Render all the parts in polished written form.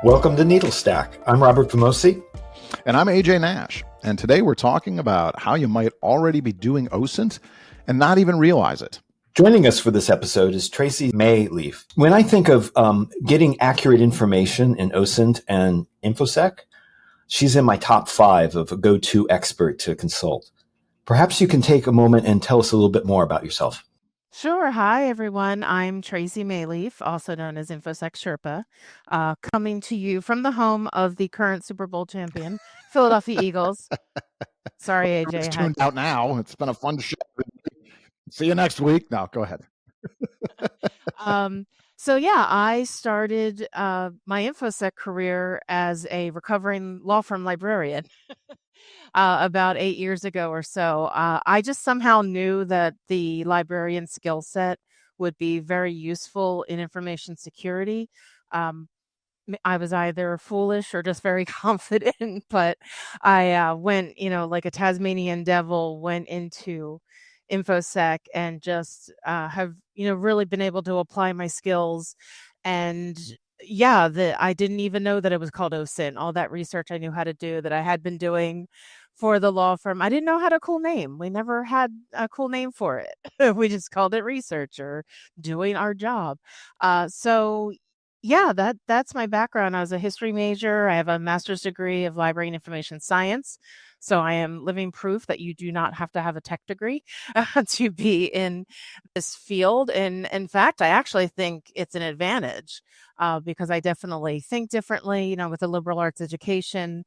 Welcome to Needle Stack. I'm Robert Pomosi. And I'm AJ Nash. And today we're talking about how you might already be doing OSINT and not even realize it. Joining us for this episode is Tracy Maleeff. When I think of getting accurate information in OSINT and InfoSec, she's in my top 5 of a go-to expert to consult. Perhaps you can take a moment and tell us a little bit more about yourself. Sure. Hi, everyone. I'm Tracy Maleeff, also known as InfoSec Sherpa, coming to you from the home of the current Super Bowl champion, Philadelphia Eagles. Sorry, AJ. It's tuned out now. It's been a fun show. See you next week. No, go ahead. I started my InfoSec career as a recovering law firm librarian about 8 years ago or so. I just somehow knew that the librarian skill set would be very useful in information security. I was either foolish or just very confident, but I went, like a Tasmanian devil, went into InfoSec and just have, really been able to apply my skills. And I didn't even know that it was called OSINT. All that research I knew how to do that I had been doing for the law firm. I didn't know how to cool name. We never had a cool name for it. We just called it research or doing our job. That's my background. I was a history major. I have a master's degree of library and information science. So I am living proof that you do not have to have a tech degree to be in this field. And in fact, I actually think it's an advantage because I definitely think differently, with a liberal arts education.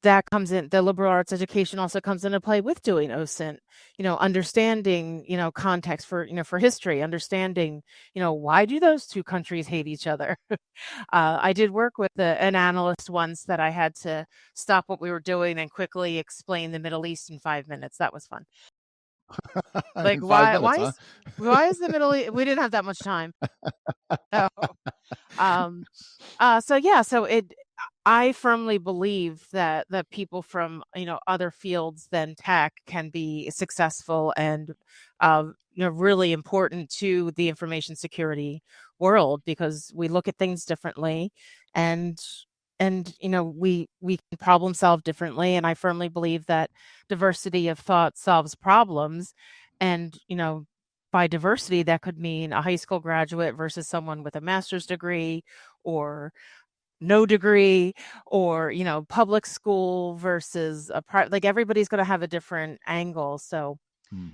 That comes in, the liberal arts education also comes into play with doing OSINT, understanding, context for history, understanding, why do those two countries hate each other? I did work with an analyst once that I had to stop what we were doing and quickly explain the Middle East in 5 minutes. That was fun. Like, why is the Middle East? We didn't have that much time. I firmly believe that people from, other fields than tech can be successful and, really important to the information security world because we look at things differently and we can problem solve differently. And I firmly believe that diversity of thought solves problems. And, by diversity, that could mean a high school graduate versus someone with a master's degree or no degree, or public school versus a private. Like everybody's going to have a different angle. So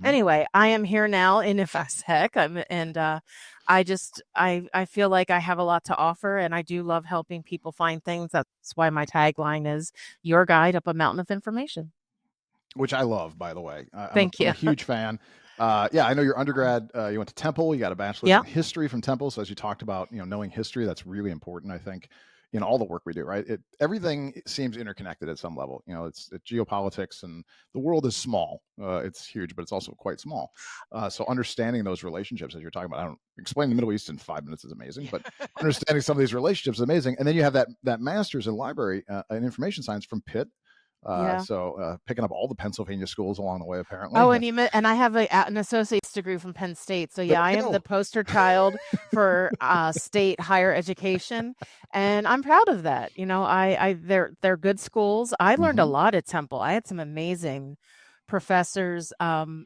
anyway, I am here now in InfoSec, I feel like I have a lot to offer, and I do love helping people find things. That's why my tagline is your guide up a mountain of information, which I love, by the way. Thank you. I'm a huge fan. I know your undergrad, you went to Temple, you got a bachelor's in history from Temple. So as you talked about, knowing history, that's really important, I think, in all the work we do, right? Everything seems interconnected at some level. It's geopolitics, and the world is small. It's huge, but it's also quite small. So understanding those relationships, as you're talking about, I don't explain the Middle East in 5 minutes is amazing, but understanding some of these relationships is amazing. And then you have that master's in library and information science from Pitt. So picking up all the Pennsylvania schools along the way, apparently. Oh, and I have an associate's degree from Penn State. So I am the poster child for state higher education, and I'm proud of that. They're good schools. I learned a lot at Temple. I had some amazing professors.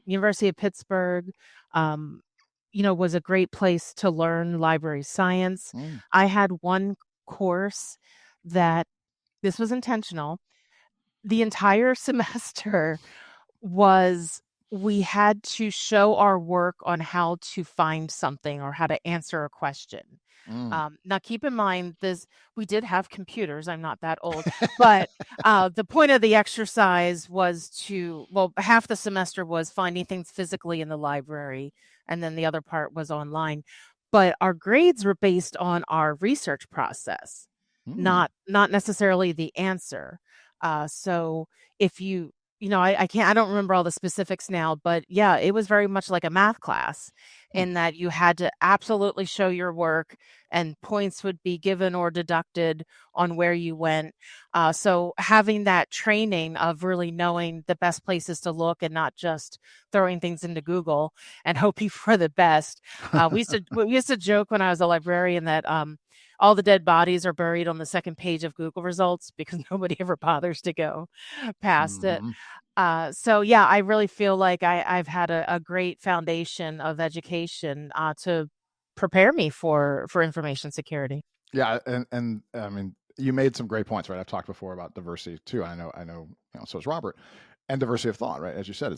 University of Pittsburgh, was a great place to learn library science. I had one course that this was intentional. The entire semester we had to show our work on how to find something or how to answer a question. Now, keep in mind we did have computers. I'm not that old, but the point of the exercise was half the semester was finding things physically in the library, and then the other part was online. But our grades were based on our research process, not necessarily the answer. So if I don't remember all the specifics now, but it was very much like a math class in that you had to absolutely show your work and points would be given or deducted on where you went. So having that training of really knowing the best places to look and not just throwing things into Google and hoping for the best. We used to joke when I was a librarian that all the dead bodies are buried on the second page of Google results because nobody ever bothers to go past it. So yeah, I really feel like I've had a great foundation of education to prepare me for information security. Yeah, and I mean, you made some great points, right? I've talked before about diversity too. I know, so is Robert. And diversity of thought, right? As you said,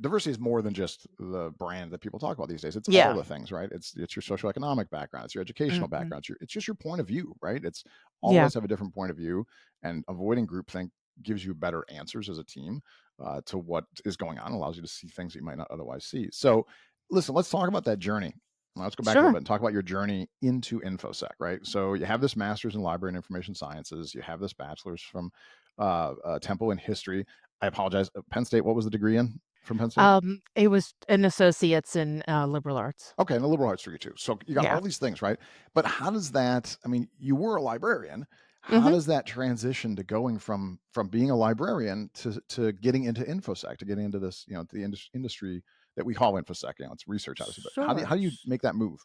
diversity is more than just the brand that people talk about these days. It's all the things, right? It's your socioeconomic background, it's your educational background, it's just your point of view, right? It's all of us have a different point of view, and avoiding groupthink gives you better answers as a team to what is going on, allows you to see things that you might not otherwise see. So, listen, let's talk about that journey. Let's go back a little bit and talk about your journey into InfoSec, right? So you have this master's in library and information sciences. You have this bachelor's from Temple in history. I apologize. Penn State, what was the degree in from Penn State? It was an associate's in liberal arts. Okay, and a liberal arts degree too. So you got all these things, right? But how does that, I mean, you were a librarian. How does that transition to going from being a librarian to getting into InfoSec, to getting into this, the industry that we call InfoSec? It's research, obviously. But how do you make that move?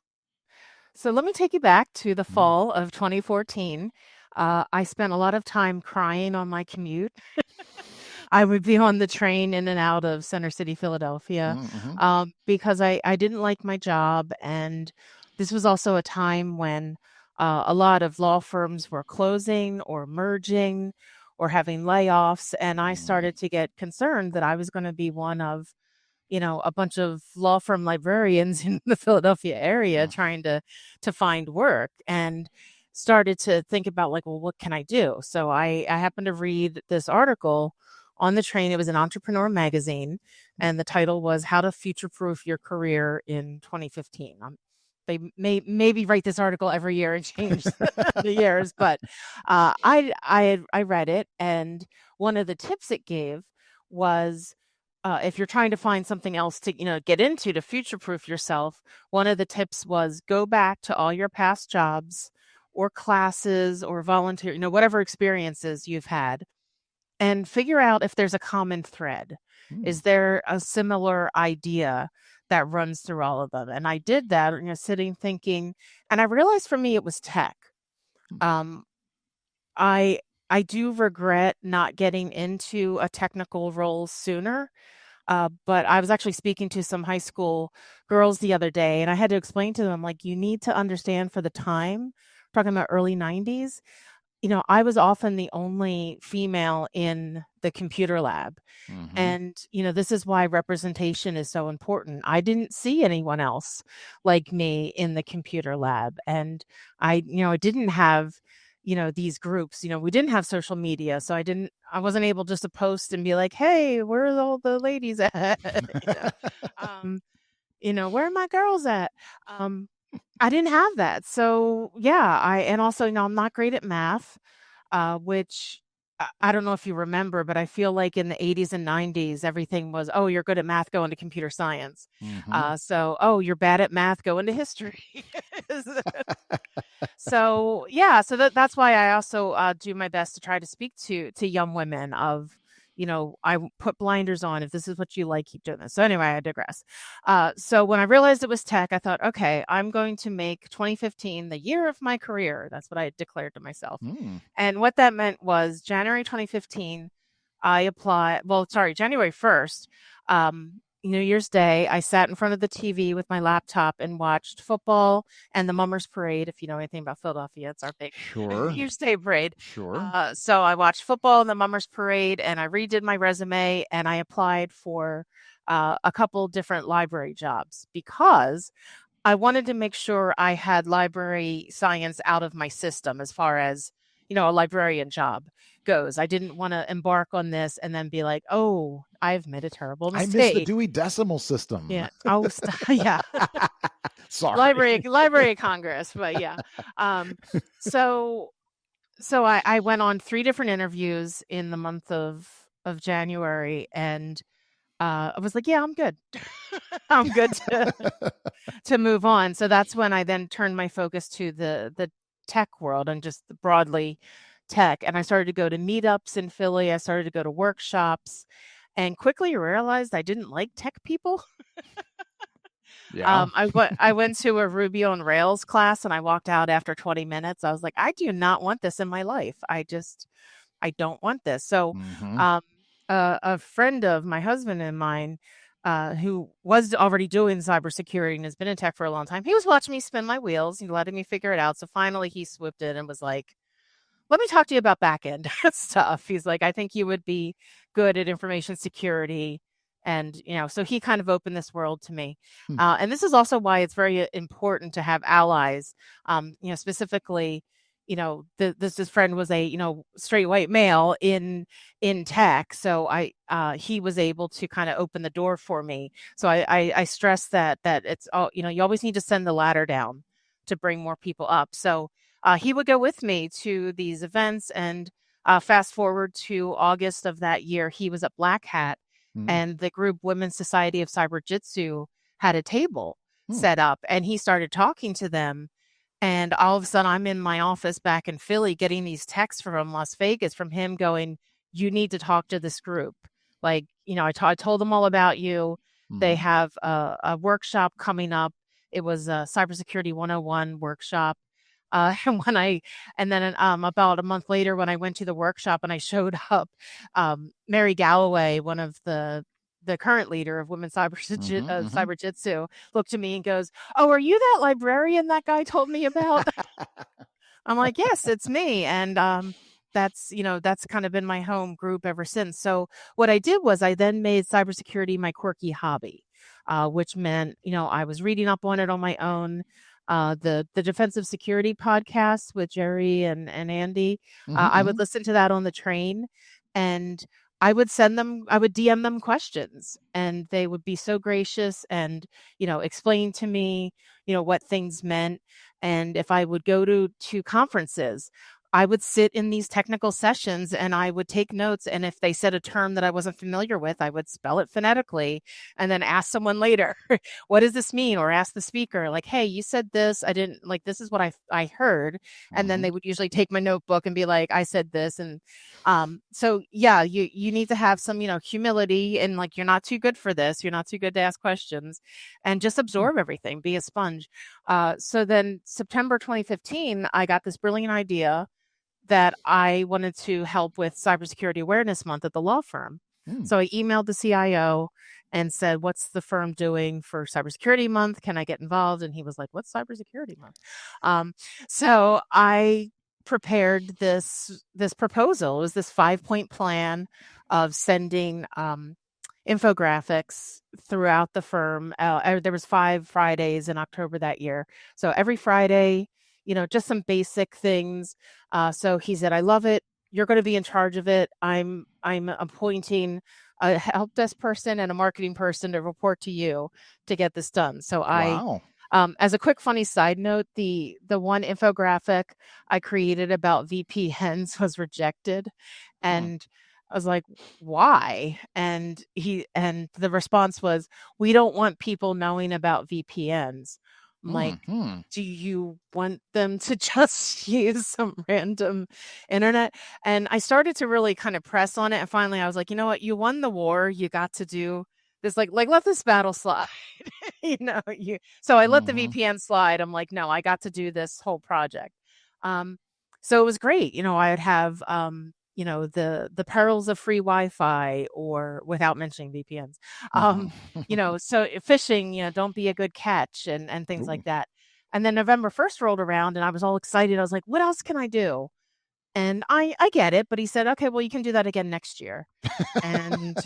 So let me take you back to the fall of 2014. I spent a lot of time crying on my commute. I would be on the train in and out of Center City, Philadelphia, because I didn't like my job. And this was also a time when a lot of law firms were closing or merging or having layoffs. And I started to get concerned that I was going to be one of, a bunch of law firm librarians in the Philadelphia area trying to find work, and started to think about like, well, what can I do? So I happened to read this article on the train. It was an Entrepreneur magazine, and the title was "How to Future-Proof Your Career in 2015." They maybe write this article every year and change the years, but I read it, and one of the tips it gave was if you're trying to find something else to get into to future-proof yourself, one of the tips was go back to all your past jobs or classes or volunteer, whatever experiences you've had, and figure out if there's a common thread. Is there a similar idea that runs through all of them? And I did that, sitting thinking, and I realized for me it was tech. I do regret not getting into a technical role sooner. But I was actually speaking to some high school girls the other day, and I had to explain to them, like, you need to understand for the time, talking about early 90s, I was often the only female in the computer lab. And, this is why representation is so important. I didn't see anyone else like me in the computer lab. And I didn't have, these groups, we didn't have social media. So I wasn't able just to post and be like, hey, where are all the ladies at? Where are my girls at? I didn't have that. So yeah, and also, I'm not great at math, which I don't know if you remember, but I feel like in the 80s and 90s, everything was, oh, you're good at math, go into computer science. So, oh, you're bad at math, go into history. So yeah, so that's why I also do my best to try to speak to young women of, I put blinders on. If this is what you like, keep doing this. So anyway, I digress. So when I realized it was tech, I thought, okay, I'm going to make 2015 the year of my career. That's what I had declared to myself. And what that meant was January 2015, I applied. Well, sorry, January 1st, New Year's Day, I sat in front of the TV with my laptop and watched football and the Mummers Parade. If you know anything about Philadelphia, it's our big New Year's Day parade. So I watched football and the Mummers Parade, and I redid my resume, and I applied for a couple different library jobs because I wanted to make sure I had library science out of my system as far as, a librarian job goes. I didn't want to embark on this and then be like, oh, I've made a terrible mistake. I missed the Dewey Decimal System. Yeah. Oh, yeah. Sorry. Library of Congress. But yeah. So I went on 3 different interviews in the month of January, and I was like, yeah, I'm good. I'm good to move on. So that's when I then turned my focus to the tech world and just broadly tech. And I started to go to meetups in Philly. I started to go to workshops, and quickly realized I didn't like tech people. Yeah. I went to a Ruby on Rails class and I walked out after 20 minutes. I was like, I do not want this in my life. I don't want this. So, um, a friend of my husband and mine, who was already doing cybersecurity and has been in tech for a long time, he was watching me spin my wheels and letting me figure it out. So finally he swooped in and was like, let me talk to you about backend stuff. He's like, I think you would be good at information security. And, so he kind of opened this world to me. And this is also why it's very important to have allies, specifically, this friend was a, straight white male in tech. So he was able to kind of open the door for me. So I stress that it's all, you always need to send the ladder down to bring more people up. So, he would go with me to these events, and fast forward to August of that year, he was at Black Hat, and the group Women's Society of Cyber Jitsu had a table set up, and he started talking to them. And all of a sudden, I'm in my office back in Philly getting these texts from Las Vegas from him going, you need to talk to this group. Like, I told them all about you. They have a workshop coming up. It was a Cybersecurity 101 workshop. And then about a month later, when I went to the workshop and I showed up, Mary Galloway, one of the current leader of Women's Cyber Jitsu, looked at me and goes, "Oh, are you that librarian that guy told me about?" I'm like, "Yes, it's me." And that's kind of been my home group ever since. So what I did was I then made cybersecurity my quirky hobby, which meant, I was reading up on it on my own. The defensive security podcast with Jerry and Andy. I would listen to that on the train, and I would DM them questions, and they would be so gracious and, explain to me, what things meant. And if I would go to conferences, I would sit in these technical sessions and I would take notes. And if they said a term that I wasn't familiar with, I would spell it phonetically and then ask someone later, what does this mean? Or ask the speaker, like, hey, you said this. I didn't like, this is what I heard. And then they would usually take my notebook and be like, I said this. And so, yeah, you need to have some, humility, and like, you're not too good for this. You're not too good to ask questions, and just absorb everything, be a sponge. So then September 2015, I got this brilliant idea that I wanted to help with Cybersecurity Awareness Month at the law firm. So I emailed the CIO and said, what's the firm doing for Cybersecurity Month? Can I get involved? And he was like, what's Cybersecurity Month? So I prepared this proposal. It was this 5-point plan of sending infographics throughout the firm. There was 5 Fridays in October that year. So every Friday, just some basic things. So he said, I love it. You're going to be in charge of it. I'm appointing a help desk person and a marketing person to report to you to get this done. So Wow. As a quick funny side note, the one infographic I created about VPNs was rejected. And I was like, why? And the response was, we don't want people knowing about VPNs. I'm like, do you want them to just use some random internet? And I started to really kind of press on it. And finally I was like, you know what? You won the war. You got to do this, like let this battle slide. So I let the VPN slide. I'm like, no, I got to do this whole project. So it was great. I would have, the perils of free Wi-Fi, or without mentioning VPNs, so phishing, don't be a good catch, and things like that. And then November 1st rolled around and I was all excited. I was like, what else can I do? And I get it, but he said, okay, well, you can do that again next year. And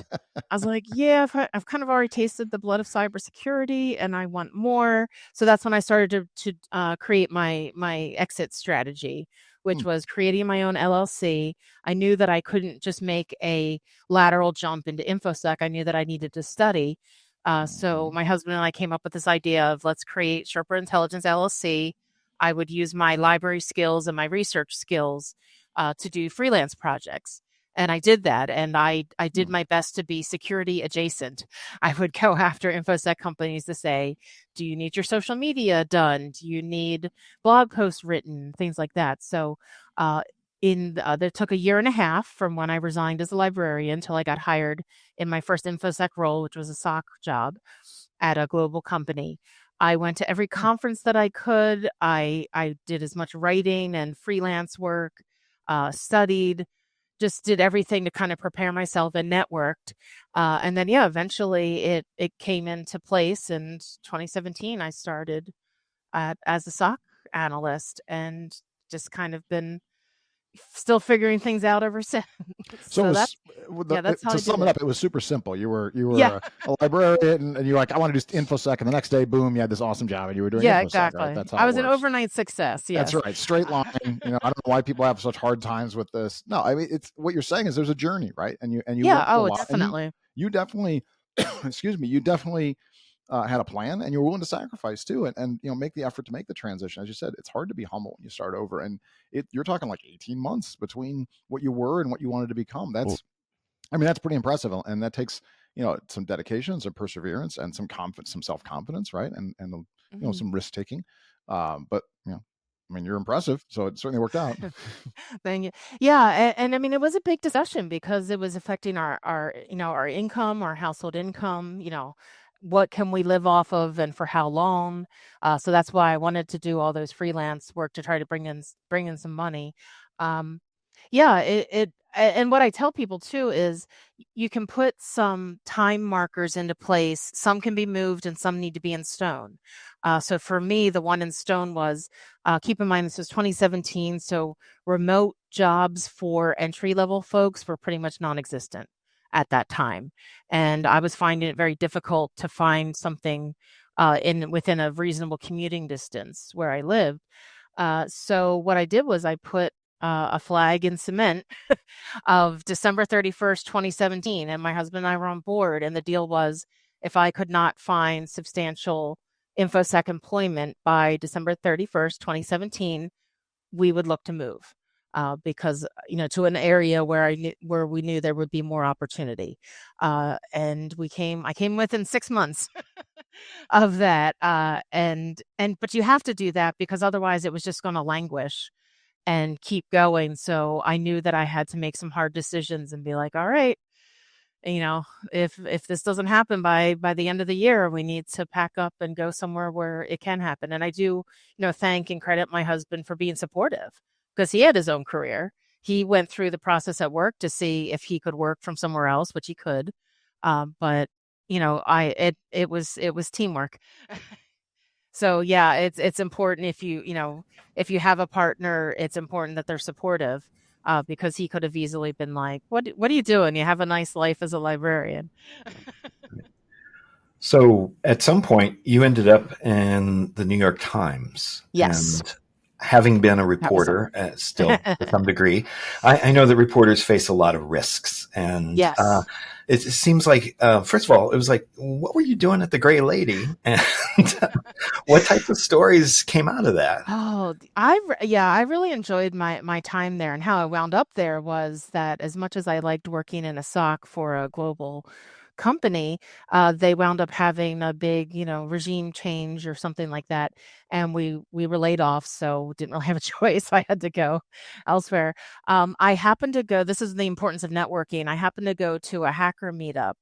I was like, yeah, I've kind of already tasted the blood of cybersecurity and I want more. So that's when I started to create my exit strategy, which was creating my own LLC. I knew that I couldn't just make a lateral jump into InfoSec. I knew that I needed to study. So my husband and I came up with this idea of, let's create Sherpa Intelligence LLC. I would use my library skills and my research skills to do freelance projects. And I did that. And I did my best to be security adjacent. I would go after InfoSec companies to say, do you need your social media done? Do you need blog posts written? Things like that. So that took 1.5 years from when I resigned as a librarian until I got hired in my first InfoSec role, which was a SOC job. at a global company. I went to every conference that I could. I did as much writing and freelance work, studied, just did everything to kind of prepare myself and networked. And then, eventually it came into place. In 2017, I started as a SOC analyst and just kind of been still figuring things out ever since. So that's how to sum it up, it was super simple. You were a librarian, and you're like, I want to do InfoSec, and the next day, boom, you had this awesome job, and you were doing InfoSec. Exactly. Right? That's how I was it an works. overnight success. Yes, that's right. Straight line. I don't know why people have such hard times with this. No, I mean, it's what you're saying is there's a journey, right? And you definitely. You definitely, excuse me, you definitely had a plan, and you were willing to sacrifice too, and make the effort to make the transition. As you said, it's hard to be humble when you start over, and you're talking like 18 months between what you were and what you wanted to become. That's pretty impressive, and that takes some dedication, some perseverance, and some self-confidence, right? And some risk taking. But you're impressive, so it certainly worked out. Thank you. Yeah, and I mean, it was a big discussion because it was affecting our income, our household income. What can we live off of and for how long? So that's why I wanted to do all those freelance work to try to bring in some money. And what I tell people too is you can put some time markers into place. Some can be moved and some need to be in stone. So for me, the one in stone was, keep in mind, this was 2017. So remote jobs for entry-level folks were pretty much non-existent at that time. And I was finding it very difficult to find something within a reasonable commuting distance where I lived. So what I did was I put a flag in cement of December 31st, 2017. And my husband and I were on board. And the deal was, if I could not find substantial InfoSec employment by December 31st, 2017, we would look to move. Because to an area where we knew there would be more opportunity, and I came within 6 months of that, but you have to do that because otherwise it was just going to languish and keep going. So I knew that I had to make some hard decisions and be like, all right, if this doesn't happen by the end of the year, we need to pack up and go somewhere where it can happen. And I do, thank and credit my husband for being supportive, because he had his own career. He went through the process at work to see if he could work from somewhere else, which he could. But it was teamwork. So yeah, it's important if you have a partner, it's important that they're supportive, because he could have easily been like, what are you doing? You have a nice life as a librarian. So at some point you ended up in the New York Times. Yes. And having been a reporter, still to some degree, I know that reporters face a lot of risks. And yes. It seems like, first of all, it was like, what were you doing at the Gray Lady? And what types of stories came out of that? Oh, I really enjoyed my time there. And how I wound up there was that, as much as I liked working in a SOC for a global company, they wound up having a big, regime change or something like that. And we were laid off, so didn't really have a choice. I had to go elsewhere. I happened to go, this is the importance of networking. I happened to go to a hacker meetup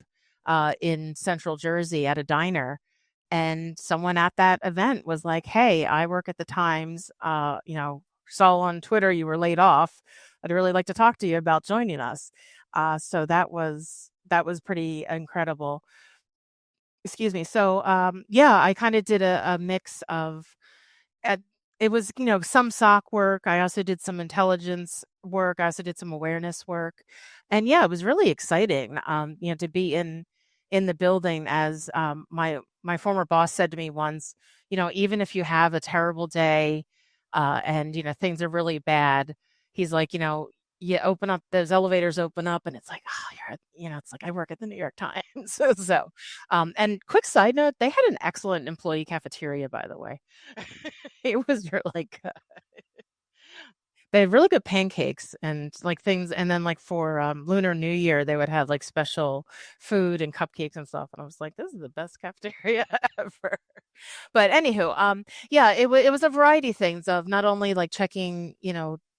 in Central Jersey at a diner. And someone at that event was like, hey, I work at the Times, saw on Twitter you were laid off. I'd really like to talk to you about joining us. So that was pretty incredible. Excuse me. So, I kind of did a mix of, it was, some SOC work. I also did some intelligence work. I also did some awareness work. And it was really exciting, to be in the building. As my former boss said to me once, even if you have a terrible day, and, things are really bad, he's like, you open up, those elevators open up, and it's like, oh, it's like I work at the New York Times. so, and quick side note, they had an excellent employee cafeteria, by the way. It was really good. They had really good pancakes and like things. And then like for Lunar New Year, they would have like special food and cupcakes and stuff. And I was like, this is the best cafeteria ever. But anywho, it was a variety of things, of not only like checking,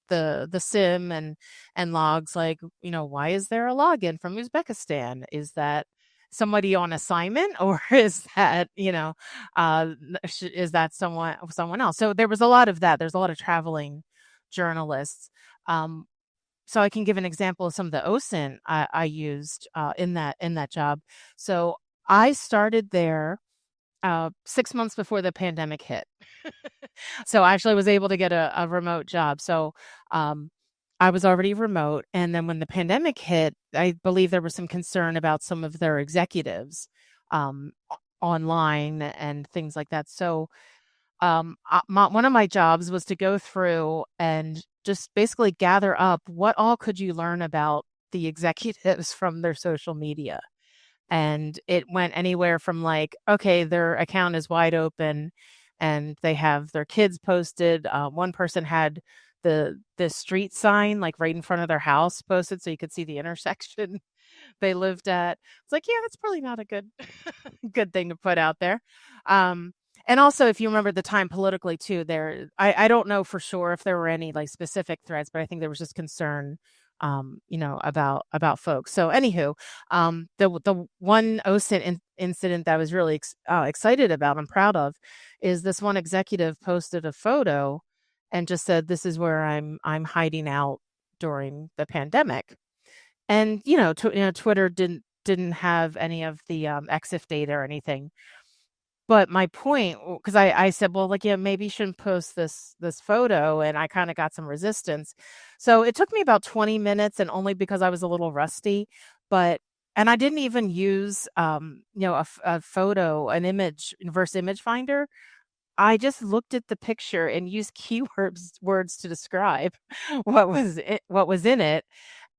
the SIM and logs, like, why is there a login from Uzbekistan? Is that somebody on assignment, or is that, is that someone else? So there was a lot of that. There's a lot of traveling journalists. So I can give an example of some of the OSINT I used in that job. So I started there 6 months before the pandemic hit. So I actually was able to get a remote job. So I was already remote. And then when the pandemic hit, I believe there was some concern about some of their executives online and things like that. So one of my jobs was to go through and just basically gather up what all could you learn about the executives from their social media. And it went anywhere from like, okay, their account is wide open and they have their kids posted. One person had the street sign like right in front of their house posted so you could see the intersection they lived at. It's like, yeah, that's probably not a good good thing to put out there. And also, if you remember the time politically too, I don't know for sure if there were any like specific threats, but I think there was just concern, about folks. So anywho, the one OSINT incident that I was really excited about, I'm proud of, is this one executive posted a photo and just said, "This is where I'm hiding out during the pandemic." And Twitter didn't have any of the EXIF data or anything. But my point, because I said, well, like, yeah, maybe you shouldn't post this photo, and I kind of got some resistance. So it took me about 20 minutes, and only because I was a little rusty. And I didn't even use, a photo, an image, inverse image finder. I just looked at the picture and used words to describe what was in it,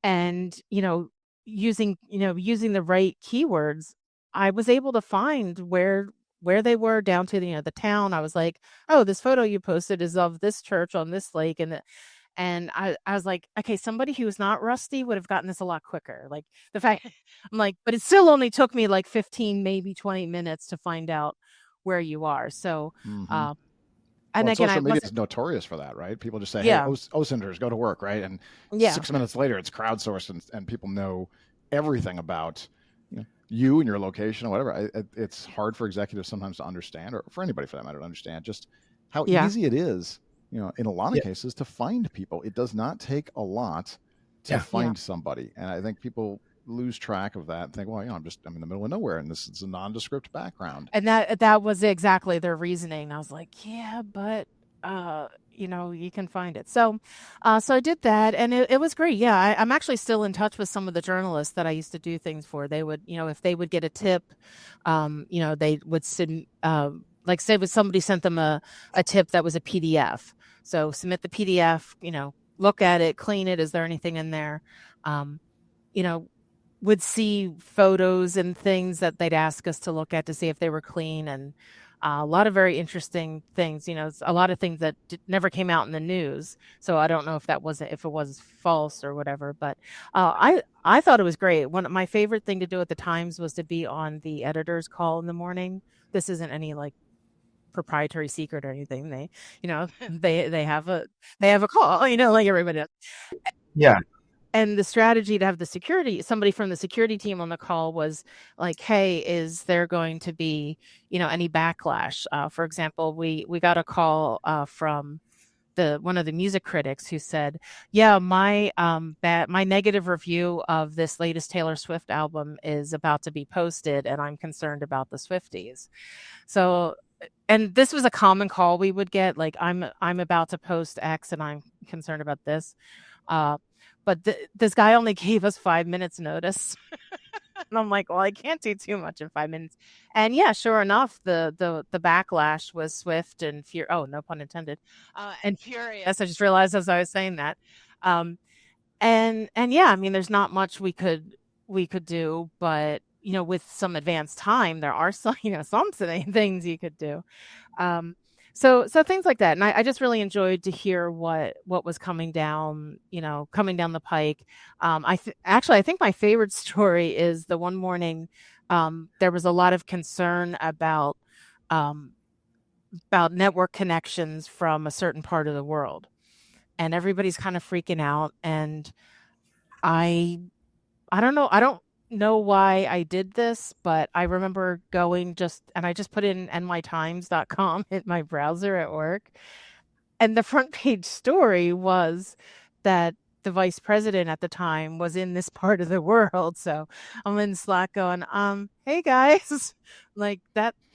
and using the right keywords, I was able to find where they were down to the town. I was like, oh, this photo you posted is of this church on this lake, and I was like, okay, somebody who's not rusty would have gotten this a lot quicker. Like the fact I'm like, but it still only took me like 15, maybe 20 minutes to find out where you are. So and again, social media is notorious for that, right? People just say, "Hey, OSINTers, go to work," right? And 6 minutes later, it's crowdsourced, and people know everything about you and your location or whatever. It's hard for executives sometimes to understand, or for anybody for that matter to understand, just how easy it is, in a lot of cases, to find people. It does not take a lot to find somebody, and I think people lose track of that and think, well, I'm in the middle of nowhere, and this is a nondescript background. And that was exactly their reasoning. I was like, yeah, but you can find it. So I did that, and it was great. Yeah, I'm actually still in touch with some of the journalists that I used to do things for. They would, if they would get a tip, they would send, like say if somebody sent them a tip that was a PDF. So submit the PDF, look at it, clean it. Is there anything in there? Would see photos and things that they'd ask us to look at to see if they were clean, and a lot of very interesting things. A lot of things that never came out in the news. So I don't know if it was false or whatever. But I thought it was great. One of my favorite thing to do at the Times was to be on the editor's call in the morning. This isn't any like proprietary secret or anything. They, they have a call. Like everybody does. Yeah. And the strategy to have somebody from the security team on the call was like, hey, is there going to be, any backlash? For example, we got a call from one of the music critics who said, yeah, my negative review of this latest Taylor Swift album is about to be posted, and I'm concerned about the Swifties. So, and this was a common call we would get, like, I'm about to post X and I'm concerned about this. But this guy only gave us 5 minutes notice. And I'm like, well, I can't do too much in 5 minutes. And yeah, sure enough, the backlash was swift and oh, no pun intended, and furious. I just realized as I was saying that. And yeah, I mean, there's not much we could do, but with some advanced time, there are some things you could do. So things like that. And I just really enjoyed to hear what was coming down the pike. I think my favorite story is the one morning there was a lot of concern about network connections from a certain part of the world. And everybody's kind of freaking out. And I don't know. know why I did this, but I remember going and I just put in nytimes.com in my browser at work. And the front page story was that the vice president at the time was in this part of the world. So I'm in Slack going, hey guys, like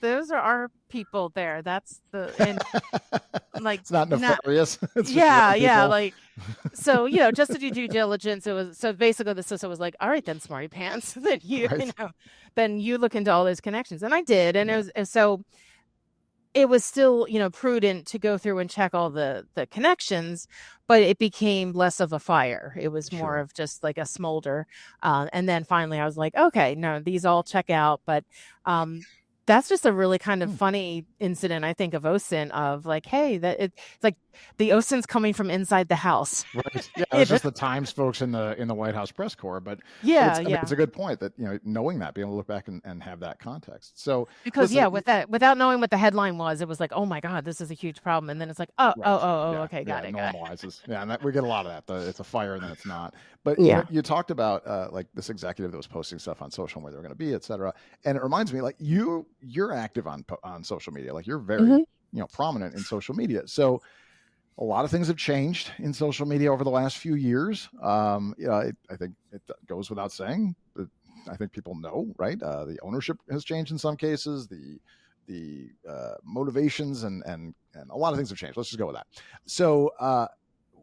those are our people there. That's and like, it's not nefarious. It's yeah. Like, so, just to do due diligence, so basically the system was like, all right, then smarty pants, then then you look into all those connections. And I did. And it was still, prudent to go through and check all the connections, but it became less of a fire. It was more of just like a smolder. And then finally I was like, okay, no, these all check out. But that's just a really kind of funny incident, I think, of OSINT, of like, hey, it's like the OSINT's coming from inside the house. Right. Yeah, it's just the Times folks in the White House press corps. But it's a good point that, knowing that, being able to look back and have that context. So because without knowing what the headline was, it was like, oh my God, this is a huge problem. And then it's like, okay, got it. Normalizes. Yeah, and we get a lot of that. It's a fire and then it's not. But you talked about like this executive that was posting stuff on social, where they're going to be, et cetera. And it reminds me, like you're active on social media, like you're very prominent in social media. So a lot of things have changed in social media over the last few years. I think it goes without saying. I think people know, right? The ownership has changed in some cases. The motivations and a lot of things have changed. Let's just go with that. So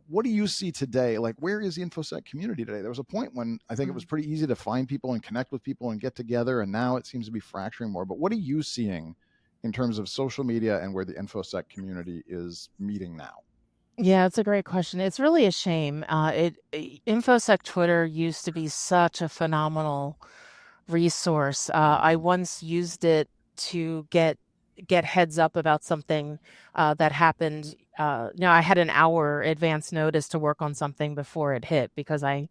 what do you see today? Like, where is the InfoSec community today? There was a point when I think it was pretty easy to find people and connect with people and get together, and now it seems to be fracturing more. But what are you seeing in terms of social media and where the InfoSec community is meeting now? Yeah, it's a great question. It's really a shame. InfoSec Twitter used to be such a phenomenal resource. I once used it to get heads up about something that happened. I had an hour advance notice to work on something before it hit, because I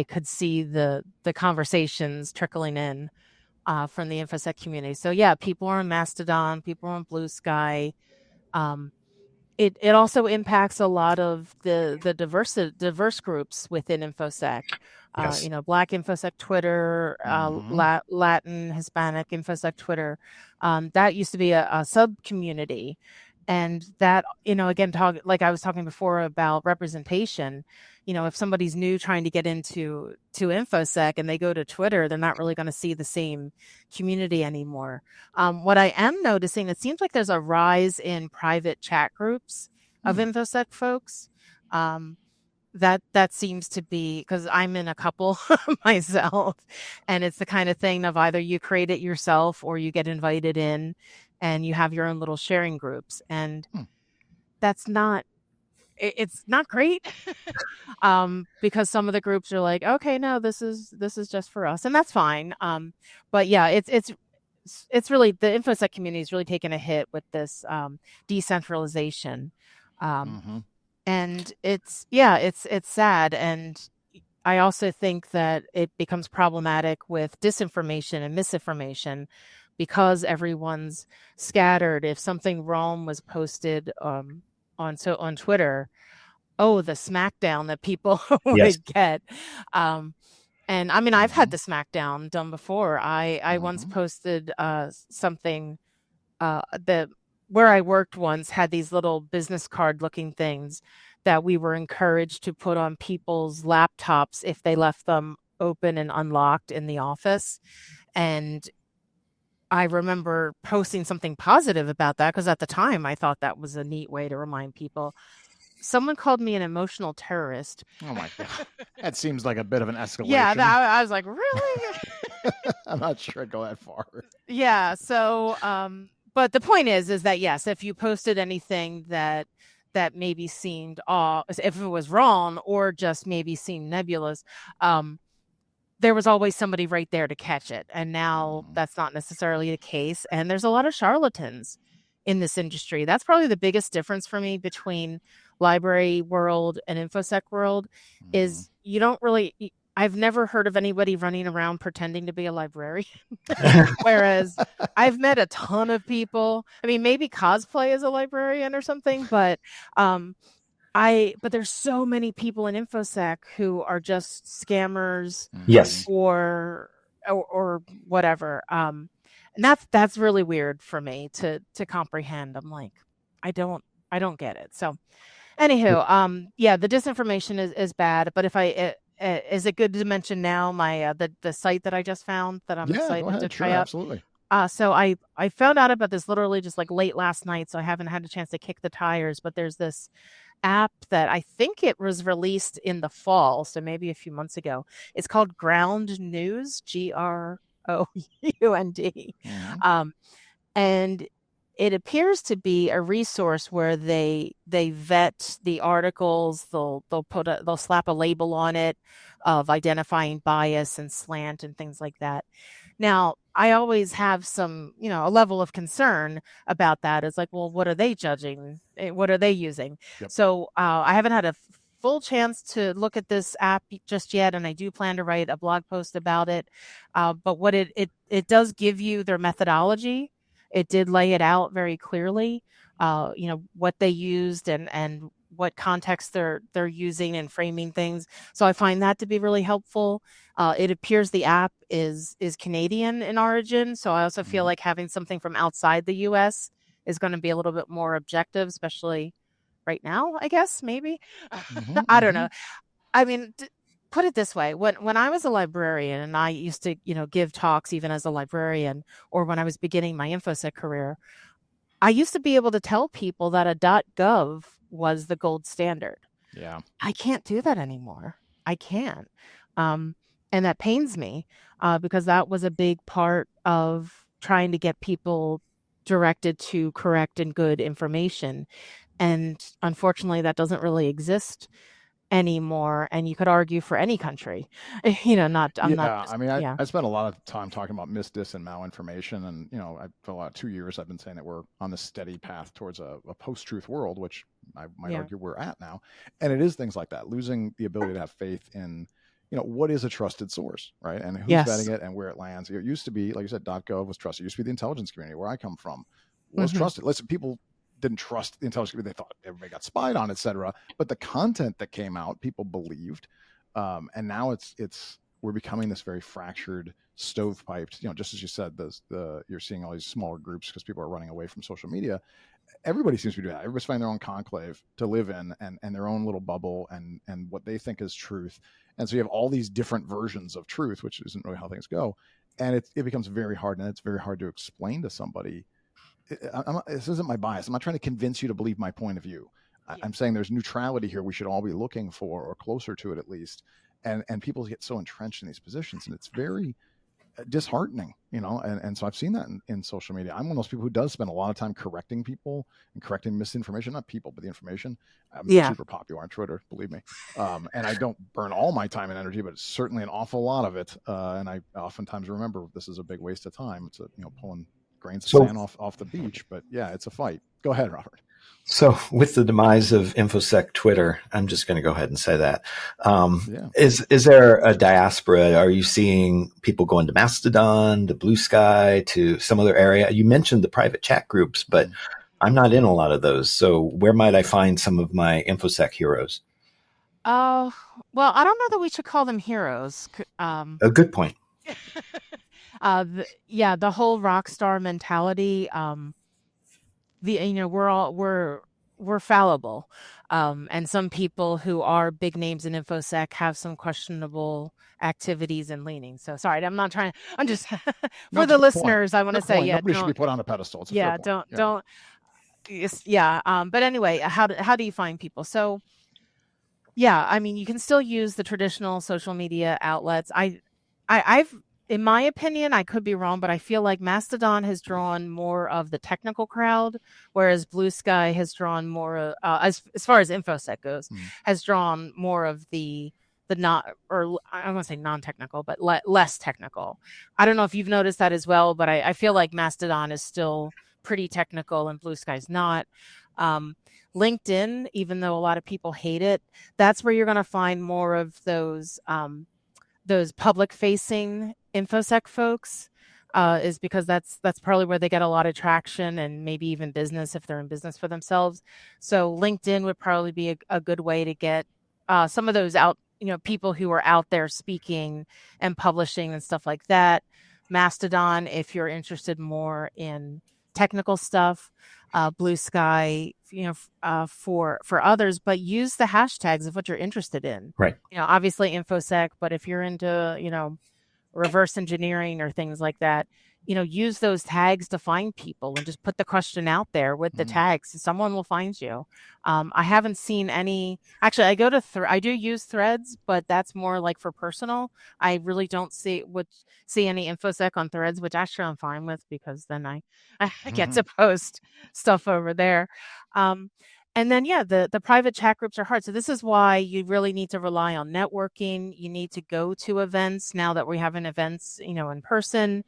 could see the conversations trickling in from the InfoSec community. So yeah, people are on Mastodon, people are on Blue Sky. It also impacts a lot of the diverse groups within InfoSec. Yes. Black InfoSec Twitter, Latin, Hispanic InfoSec Twitter. That used to be a sub community, and that, again, like I was talking before about representation. If somebody's new trying to get into InfoSec and they go to Twitter, they're not really going to see the same community anymore. What I am noticing, it seems like there's a rise in private chat groups of InfoSec folks. That seems to be, because I'm in a couple myself, and it's the kind of thing of either you create it yourself or you get invited in and you have your own little sharing groups. And that's not, it's not great because some of the groups are like, okay, no, this is just for us, and that's fine. But yeah, it's really, the InfoSec community is really taking a hit with this decentralization. And it's sad. And I also think that it becomes problematic with disinformation and misinformation, because everyone's scattered. If something wrong was posted on Twitter, the smackdown that people would get. And I mean, I've had the smackdown done before. I once posted something that where I worked once had these little business card looking things that we were encouraged to put on people's laptops if they left them open and unlocked in the office. And I remember posting something positive about that, because at the time I thought that was a neat way to remind people. Someone called me an emotional terrorist. Oh my God. That seems like a bit of an escalation. Yeah, I was like, really? I'm not sure I'd go that far. Yeah. So, but the point is that, yes, if you posted anything that maybe seemed off, if it was wrong or just maybe seemed nebulous, there was always somebody right there to catch it. And now that's not necessarily the case. And there's a lot of charlatans in this industry. That's probably the biggest difference for me between library world and InfoSec world is you don't really, I've never heard of anybody running around pretending to be a librarian. Whereas I've met a ton of people. I mean, maybe cosplay as a librarian or something, but but there's so many people in InfoSec who are just scammers. Yes. Or or whatever. And that's really weird for me to comprehend. I'm like, I don't get it. So anywho, yeah, the disinformation is bad. But if is it good to mention now my the site that I just found that I'm excited to try out? Absolutely. So I found out about this literally just like late last night, so I haven't had a chance to kick the tires. But there's this app that I think it was released in the fall, so maybe a few months ago. It's called Ground News, GROUND. Mm-hmm. And it appears to be a resource where they vet the articles. They'll slap a label on it of identifying bias and slant and things like that. Now, I always have some, a level of concern about that. It's like, well, what are they judging? What are they using? Yep. So I haven't had a full chance to look at this app just yet, and I do plan to write a blog post about it. But what it does give you their methodology. It did lay it out very clearly, what they used and what context they're using and framing things. So I find that to be really helpful. It appears the app is Canadian in origin. So I also feel like having something from outside the US is going to be a little bit more objective, especially right now, I guess, maybe. I don't know. I mean, put it this way. When I was a librarian and I used to, give talks even as a librarian, or when I was beginning my InfoSec career, I used to be able to tell people that a .gov was the gold standard. Yeah. I can't do that anymore. I can't. And that pains me because that was a big part of trying to get people directed to correct and good information. And unfortunately, that doesn't really exist anymore. And you could argue for any country, I spent a lot of time talking about misdis and malinformation. And, for a lot of 2 years, I've been saying that we're on this steady path towards a post-truth world, which I might argue we're at now. And it is things like that, losing the ability to have faith in, what is a trusted source, right? And who's vetting it and where it lands. It used to be, like you said, .gov was trusted. It used to be the intelligence community where I come from was trusted. Listen, people didn't trust the intelligence community. They thought everybody got spied on, et cetera. But the content that came out, people believed. And now we're becoming this very fractured, stovepiped, just as you said, you're seeing all these smaller groups because people are running away from social media. Everybody seems to be doing that. Everybody's finding their own conclave to live in and their own little bubble and what they think is truth. And so you have all these different versions of truth, which isn't really how things go. And it becomes very hard, and it's very hard to explain to somebody. This isn't my bias. I'm not trying to convince you to believe my point of view. I'm saying there's neutrality here we should all be looking for, or closer to it at least. And people get so entrenched in these positions, and it's very disheartening, and so I've seen that in social media. I'm one of those people who does spend a lot of time correcting people and correcting misinformation, not people, but the information. I'm super popular on Twitter, believe me. And I don't burn all my time and energy, but it's certainly an awful lot of it. And I oftentimes remember this is a big waste of time. It's pulling grains of sand off the beach, but yeah, it's a fight. Go ahead, Robert. So with the demise of InfoSec Twitter, I'm just going to go ahead and say that. Is there a diaspora? Are you seeing people going to Mastodon, to Blue Sky, to some other area? You mentioned the private chat groups, but I'm not in a lot of those. So where might I find some of my InfoSec heroes? Well, I don't know that we should call them heroes. A good point. The whole rock star mentality. We're fallible. And some people who are big names in InfoSec have some questionable activities and leanings. So sorry, I'm just for the listeners, I want to say, nobody should be put on a pedestal. It's a don't. But anyway, how do you find people? So you can still use the traditional social media outlets. I've in my opinion, I could be wrong, but I feel like Mastodon has drawn more of the technical crowd, whereas Blue Sky has drawn more, as far as InfoSec goes, has drawn more of the not, or I don't want to say non-technical, but less technical. I don't know if you've noticed that as well, but I feel like Mastodon is still pretty technical and Blue Sky's not. LinkedIn, even though a lot of people hate it, that's where you're going to find more of those public-facing InfoSec folks, is because that's probably where they get a lot of traction and maybe even business if they're in business for themselves. So LinkedIn would probably be a good way to get some of those out, people who are out there speaking and publishing and stuff like that. Mastodon, if you're interested more in technical stuff. Blue Sky, for others, but use the hashtags of what you're interested in. Right. Obviously InfoSec, but if you're into, reverse engineering or things like that, use those tags to find people and just put the question out there with the tags. Someone will find you. I haven't seen any. Actually, I do use Threads, but that's more like for personal. I really don't see any InfoSec on Threads, which actually I'm fine with, because then I get to post stuff over there. And then, the private chat groups are hard. So this is why you really need to rely on networking. You need to go to events now that we're having events, in person.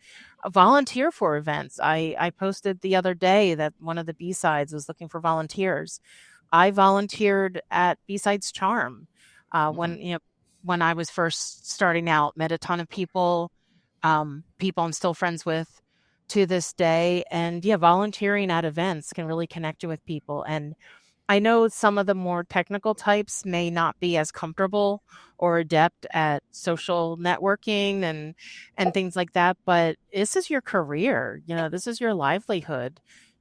Volunteer for events. I posted the other day that one of the B-sides was looking for volunteers. I volunteered at B-sides Charm when I was first starting out. Met a ton of people I'm still friends with to this day. And volunteering at events can really connect you with people. And I know some of the more technical types may not be as comfortable or adept at social networking and things like that, but this is your career. This is your livelihood.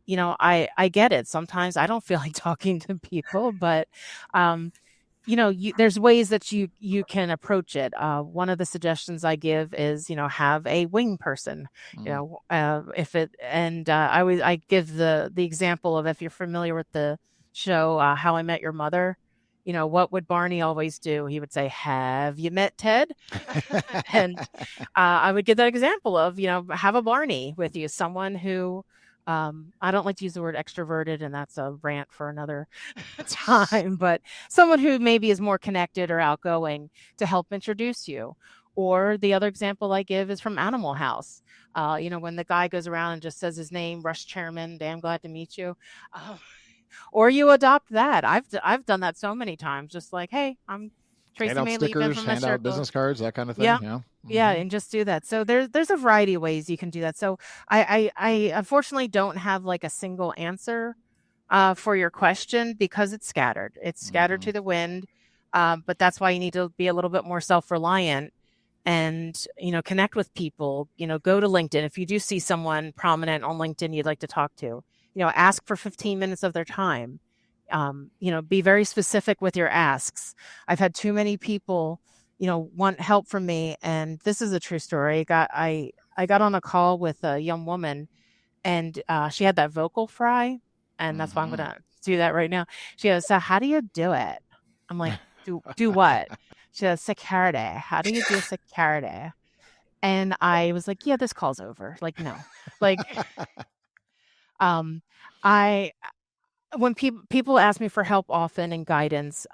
I get it. Sometimes I don't feel like talking to people, but there's ways that you can approach it. One of the suggestions I give is, have a wing person. I give the example of, if you're familiar with the show How I Met Your Mother, what would Barney always do? He would say, "Have you met Ted?" And I would give that example of, have a Barney with you, someone who I don't like to use the word extroverted, and that's a rant for another time, but someone who maybe is more connected or outgoing to help introduce you. Or the other example I give is from Animal House. When the guy goes around and just says his name, Rush Chairman, damn glad to meet you. Or you adopt that. I've done that so many times. Just like, hey, I'm Tracy Maleeff. Stickers, hand out business cards, that kind of thing. Yeah. Yeah, and just do that. So there's a variety of ways you can do that. So I unfortunately don't have like a single answer for your question, because it's scattered. It's scattered to the wind. But that's why you need to be a little bit more self-reliant and, connect with people. Go to LinkedIn. If you do see someone prominent on LinkedIn you'd like to talk to, ask for 15 minutes of their time. Be very specific with your asks. I've had too many people, want help from me. And this is a true story. I got on a call with a young woman, and she had that vocal fry. And that's why I'm going to do that right now. She goes, "So how do you do it?" I'm like, do what? She goes, "Security. How do you do security?" And I was like, "Yeah, this call's over." Like, no, like, when people ask me for help often and guidance,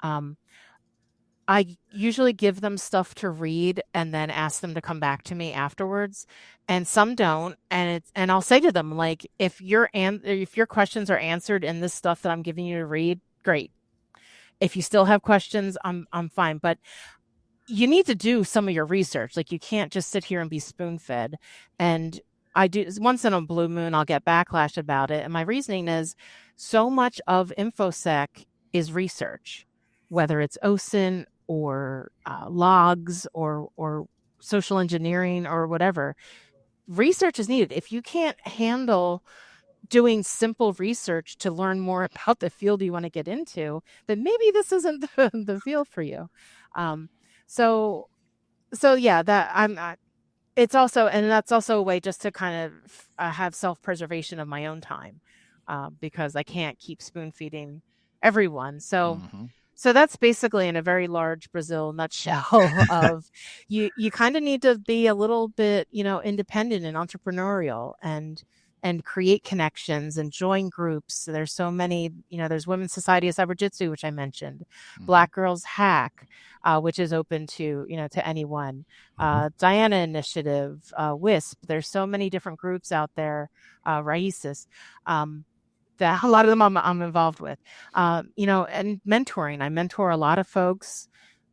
I usually give them stuff to read and then ask them to come back to me afterwards. And some don't, and I'll say to them, like, if your questions are answered in this stuff that I'm giving you to read, great. If you still have questions, I'm fine. But you need to do some of your research. Like, you can't just sit here and be spoon-fed. And I do, once in a blue moon, I'll get backlash about it. And my reasoning is, so much of InfoSec is research, whether it's OSINT or logs or social engineering or whatever. Research is needed. If you can't handle doing simple research to learn more about the field you want to get into, then maybe this isn't the field for you. So yeah, that I'm not. It's also, and that's also a way just to kind of have self-preservation of my own time, because I can't keep spoon feeding everyone. So that's basically, in a very large Brazil nutshell, of you kind of need to be a little bit, independent and entrepreneurial, and create connections and join groups. There's so many, there's Women's Society of Cyber Jitsu, which I mentioned, Black Girls Hack, which is open to, to anyone, Diana Initiative, WISP. There's so many different groups out there, Raices, that a lot of them I'm involved with, and mentoring. I mentor a lot of folks,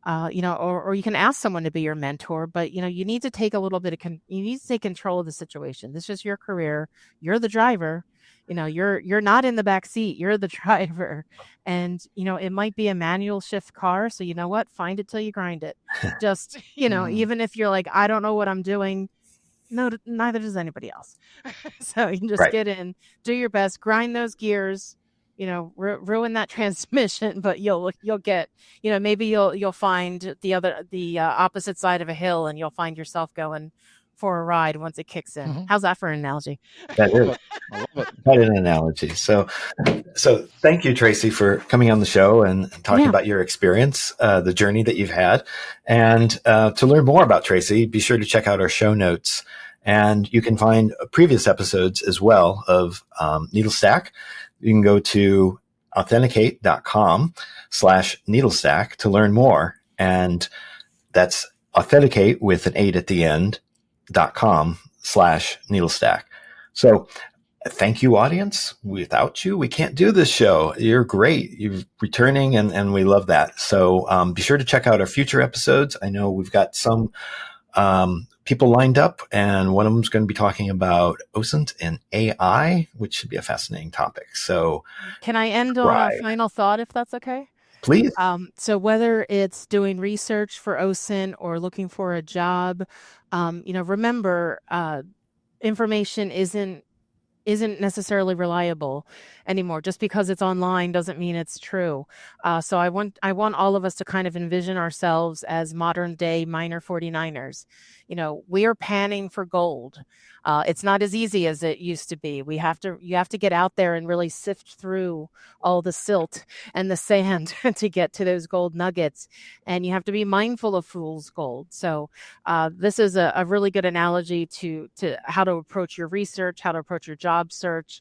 or you can ask someone to be your mentor, but, you need to take a little bit of, you need to take control of the situation. This is your career. You're the driver. you're not in the back seat, you're the driver. And, it might be a manual shift car. So you know what? Find it till you grind it. Just, even if you're like, I don't know what I'm doing. No, neither does anybody else. So you can just get in, do your best, grind those gears, ruin that transmission, but you'll get, maybe you'll find the opposite side of a hill, and you'll find yourself going for a ride once it kicks in. Mm-hmm. How's that for an analogy? That is quite an analogy. So thank you, Tracy, for coming on the show and talking about your experience, the journey that you've had. And to learn more about Tracy, be sure to check out our show notes. And you can find previous episodes as well of NeedleStack. You can go to authenticate.com/NeedleStack to learn more. And that's authenticate with an 8 at the end, .com/NeedleStack. So thank you, audience. Without you, we can't do this show. You're great. You're returning, and we love that. So be sure to check out our future episodes. I know we've got some people lined up, and one of them is going to be talking about OSINT and AI, which should be a fascinating topic. So can I end on a final thought, if that's okay? Please. So whether it's doing research for OSINT or looking for a job, remember, information isn't necessarily reliable anymore. Just because it's online doesn't mean it's true. So I want all of us to kind of envision ourselves as modern day miner 49ers. We are panning for gold. It's not as easy as it used to be. You have to get out there and really sift through all the silt and the sand to get to those gold nuggets. And you have to be mindful of fool's gold. So this is a really good analogy to how to approach your research, how to approach your job search.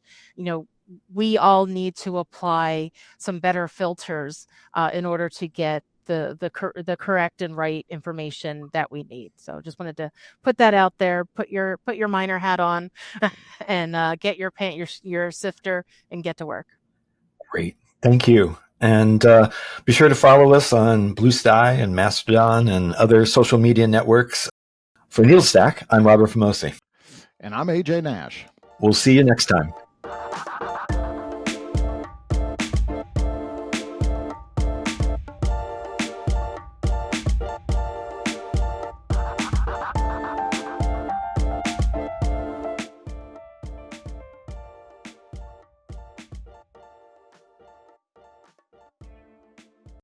We all need to apply some better filters in order to get the correct and right information that we need. So just wanted to put that out there. Put your miner hat on, and get your sifter and get to work. Great, thank you. And be sure to follow us on Blue Sky and Mastodon and other social media networks. For NeedleStack, I'm Robert Famosi. And I'm AJ Nash. We'll see you next time.